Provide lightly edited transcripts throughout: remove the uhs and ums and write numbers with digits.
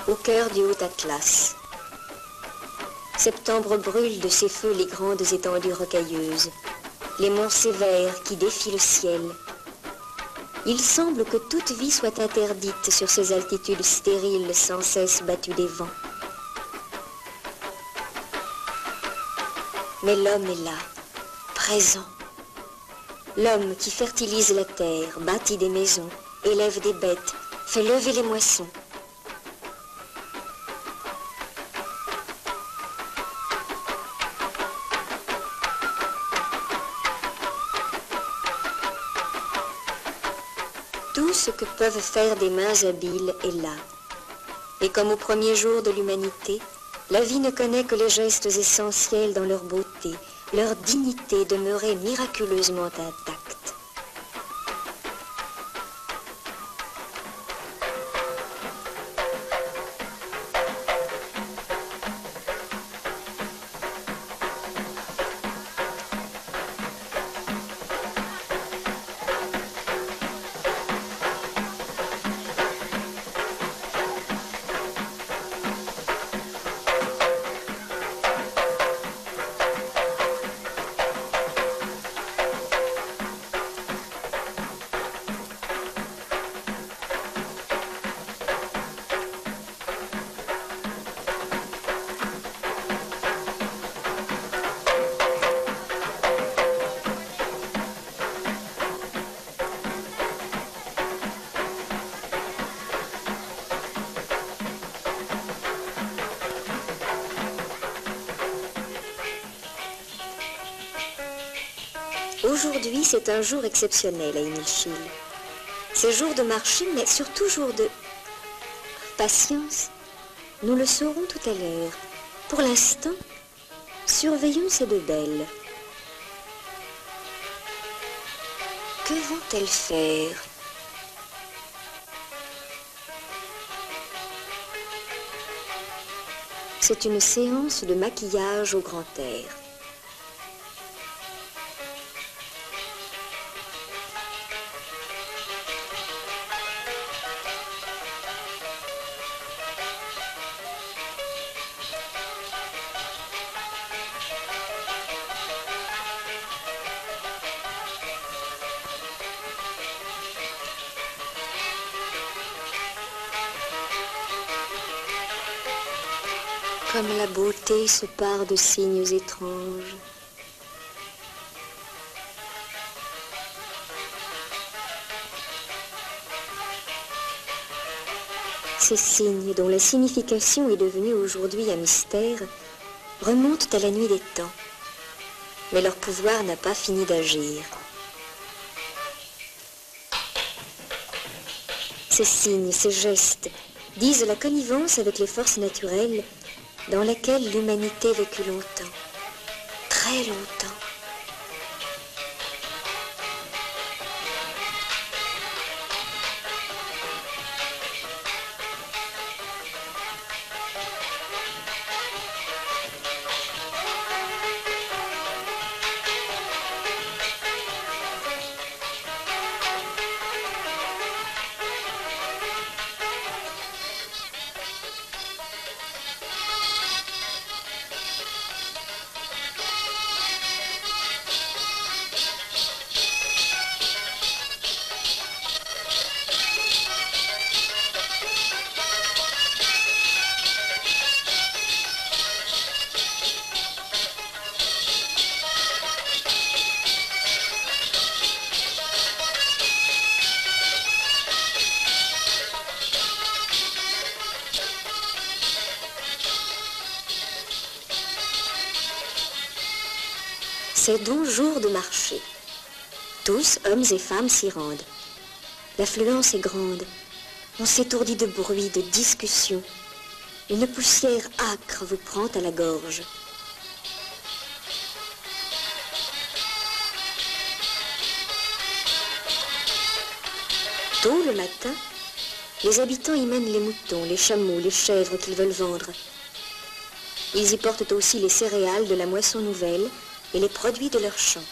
au cœur du haut Atlas. Septembre brûle de ses feux les grandes étendues rocailleuses, les monts sévères qui défient le ciel. Il semble que toute vie soit interdite sur ces altitudes stériles sans cesse battues des vents. Mais l'homme est là, présent. L'homme qui fertilise la terre, bâtit des maisons, élève des bêtes, fait lever les moissons. Tout ce que peuvent faire des mains habiles est là. Et comme au premier jour de l'humanité, la vie ne connaît que les gestes essentiels dans leur beauté, leur dignité demeurée miraculeusement intacte. Aujourd'hui, c'est un jour exceptionnel à Inishil. C'est jour de marché, mais surtout jour de patience. Nous le saurons tout à l'heure. Pour l'instant, surveillons ces deux belles. Que vont-elles faire? C'est une séance de maquillage au grand air. Comme la beauté se pare de signes étranges. Ces signes, dont la signification est devenue aujourd'hui un mystère, remontent à la nuit des temps. Mais leur pouvoir n'a pas fini d'agir. Ces signes, ces gestes, disent la connivence avec les forces naturelles dans laquelle l'humanité vécut longtemps, très longtemps. C'est donc jour de marché. Tous, hommes et femmes, s'y rendent. L'affluence est grande. On s'étourdit de bruit, de discussion. Une poussière âcre vous prend à la gorge. Tôt le matin, les habitants y mènent les moutons, les chameaux, les chèvres qu'ils veulent vendre. Ils y portent aussi les céréales de la moisson nouvelle et les produits de leurs champs.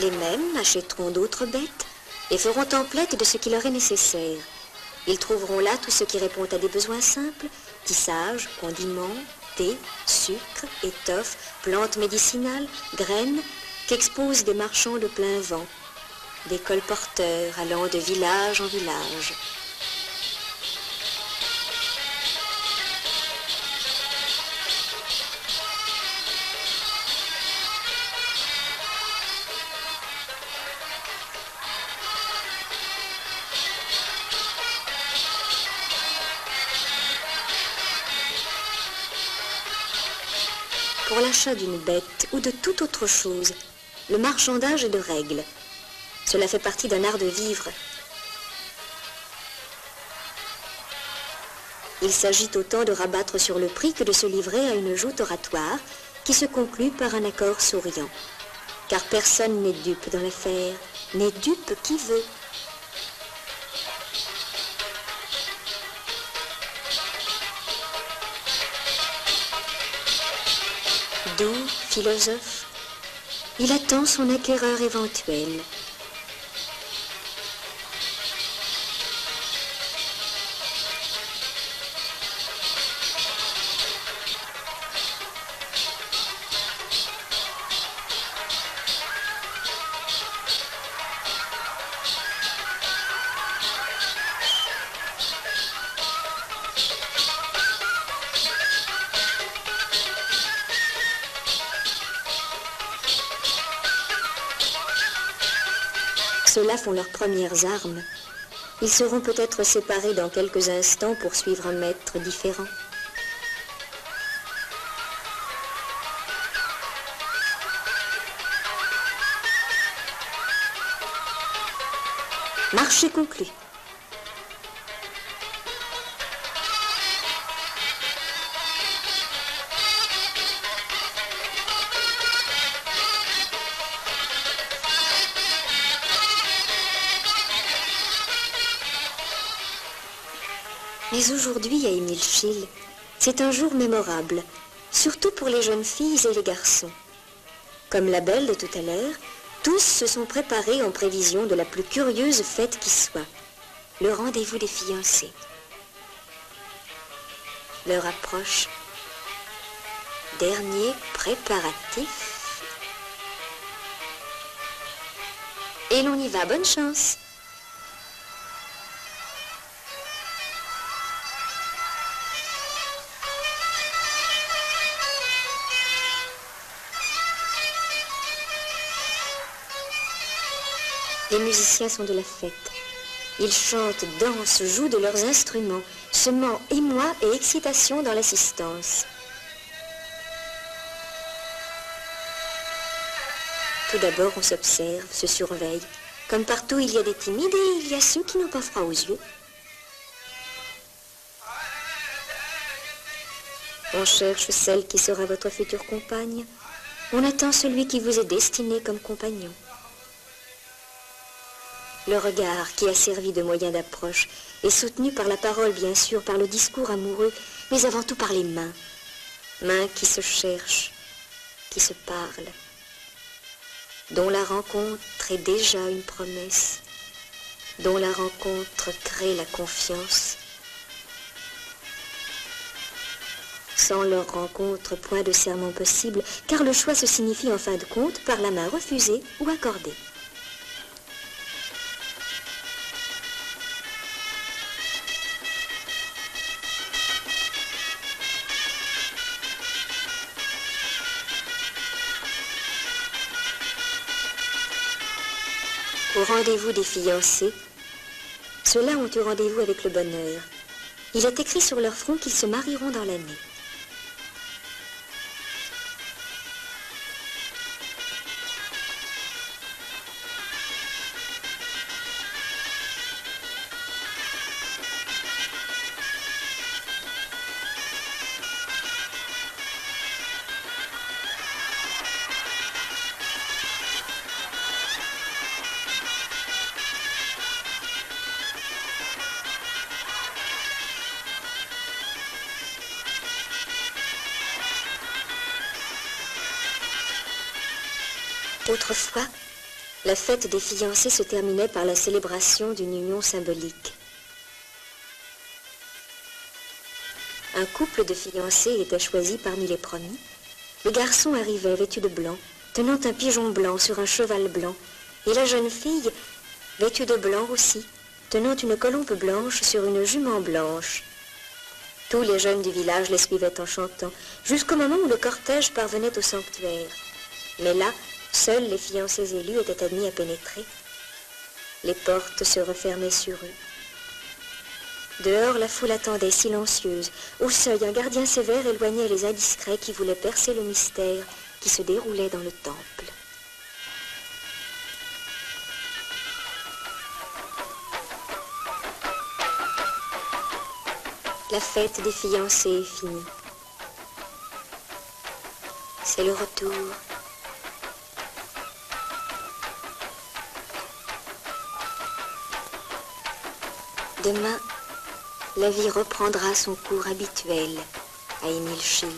Les mêmes achèteront d'autres bêtes et feront emplette de ce qui leur est nécessaire. Ils trouveront là tout ce qui répond à des besoins simples, tissage, condiments, thé, sucre, étoffe, plantes médicinales, graines, qu'exposent des marchands de plein vent, des colporteurs allant de village en village. Pour l'achat d'une bête ou de toute autre chose, le marchandage est de règle. Cela fait partie d'un art de vivre. Il s'agit autant de rabattre sur le prix que de se livrer à une joute oratoire qui se conclut par un accord souriant. Car personne n'est dupe dans l'affaire, n'est dupe qui veut. Doux philosophe, il attend son acquéreur éventuel. Ceux-là font leurs premières armes. Ils seront peut-être séparés dans quelques instants pour suivre un maître différent. Marché conclu. Mais aujourd'hui, à Émile Schill, c'est un jour mémorable, surtout pour les jeunes filles et les garçons. Comme la belle de tout à l'heure, tous se sont préparés en prévision de la plus curieuse fête qui soit, le rendez-vous des fiancés. L'heure approche. Dernier préparatif. Et l'on y va, bonne chance. Les musiciens sont de la fête. Ils chantent, dansent, jouent de leurs instruments, semant émoi et excitation dans l'assistance. Tout d'abord, on s'observe, se surveille. Comme partout, il y a des timides et il y a ceux qui n'ont pas froid aux yeux. On cherche celle qui sera votre future compagne. On attend celui qui vous est destiné comme compagnon. Le regard qui a servi de moyen d'approche est soutenu par la parole, bien sûr, par le discours amoureux, mais avant tout par les mains. Mains qui se cherchent, qui se parlent, dont la rencontre est déjà une promesse, dont la rencontre crée la confiance. Sans leur rencontre, point de serment possible, car le choix se signifie en fin de compte par la main refusée ou accordée. Au rendez-vous des fiancés, ceux-là ont eu rendez-vous avec le bonheur. Il est écrit sur leur front qu'ils se marieront dans l'année. Autrefois, La fête des fiancés se terminait par la célébration d'une union symbolique. Un couple de fiancés était choisi parmi les premiers. Le garçon arrivait vêtu de blanc, tenant un pigeon blanc sur un cheval blanc, et la jeune fille, vêtue de blanc aussi, tenant une colombe blanche sur une jument blanche. Tous les jeunes du village les suivaient en chantant, jusqu'au moment où le cortège parvenait au sanctuaire. Mais là, seuls les fiancés élus étaient admis à pénétrer. Les portes se refermaient sur eux. Dehors, la foule attendait silencieuse. Au seuil, un gardien sévère éloignait les indiscrets qui voulaient percer le mystère qui se déroulait dans le temple. La fête des fiancés est finie. C'est le retour. Demain, la vie reprendra son cours habituel à Émile Schill.